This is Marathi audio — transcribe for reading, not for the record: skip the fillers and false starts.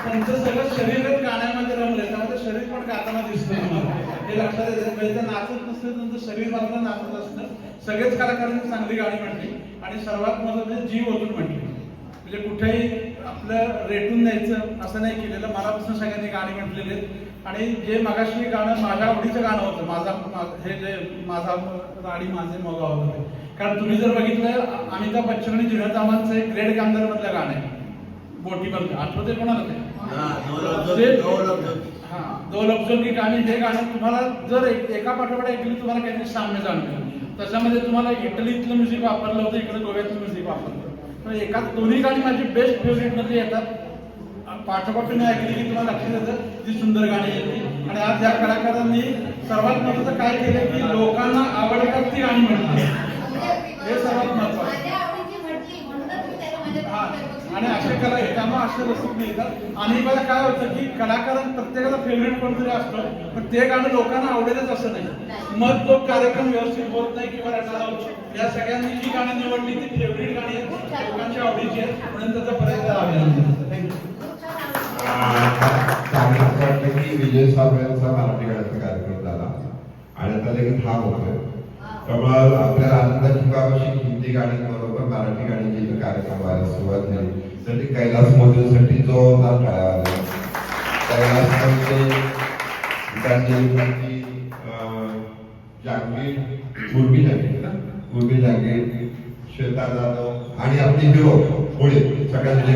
त्यांचं सगळं शरीरच गाण्यामध्ये रमलंय, त्यामध्ये शरीर पण गाताना दिसतं तुम्हाला, हे लक्षात येतं. म्हणजे नाचत नसतं, त्यांचं शरीर मात्र नाचत असतं. सगळेच कलाकारांनी चांगली गाणी म्हटली आणि सर्वात महत्त्वाचं जीव ओतून म्हटली. म्हणजे कुठेही आपलं रेटून द्यायचं असं नाही केलेलं. मनापासून सगळ्यांनी गाणी म्हटलेली आहेत. आणि जे मगाशी गाणं माझ्या आवडीचं गाणं होतं, हे जे माझा राणी माझे मोगा होतं, कारण तुम्ही जर बघितलं अमिताभ बच्चन आणि जुन्या तामांचं एक ग्रेट कामदार मधलं गाणं आहे, बोटीमधलं, आठवते कोणाला ते? दो लफ्जों की कहाणी. हे गाणं तुम्हाला जर एका पाठोपाठ ऐकली तुम्हाला काहीतरी साम्य जाणवेल. त्याच्यामध्ये तुम्हाला इटलीतलं म्युझिक वापरलं होतं, इकडे गोव्यातलं म्युझिक वापरलं. दोन्ही गाणी माझी बेस्ट फेवरेट मध्ये येतात. पाठोपाठीने ऐकली की तुम्हाला लक्षात येतं ती सुंदर गाणी येते. आणि आज या कलाकारांनी सर्वात महत्त्वाचं काय केलं की लोकांना आवडतात ती गाणी म्हणतात, हे सर्वात महत्त्वाचं. आणि असे त्यामुळे असे रसिक मिळतात. आणि बघा काय होतं की कलाकारांना प्रत्येकाचा फेवरेट कोणतरी असतो, पण ते गाणं लोकांना आवडेलच असं नाही. मग तो कार्यक्रम व्यवस्थित होत नाही किंवा रटाला होतो. या सगळ्यांनी जी गाणी निवडली ती फेवरेट गाणी आहेत, लोकांच्या आवडीची आहेत, म्हणून त्याचा प्रयत्न अभिनंदन. थँक्यू. की विजय साहेब यांचा मराठी गाण्याचा कार्यक्रम झाला आणि आता लगेच हा होतोय, त्यामुळे आपल्याला आनंदाची बाब अशी हिंदी गाण्यांबरोबर मराठी गाण्याची कार्यक्रम व्हायला सुरुवात झाली. साठी कैलास मोदींसाठी जोरदार टाळ्या वाजल्या. कैलास मोदी, गीतांजली, जागीर, उर्मी जागीर, श्वेता जाधव आणि आपली हिरो पुढे सगळ्यांनी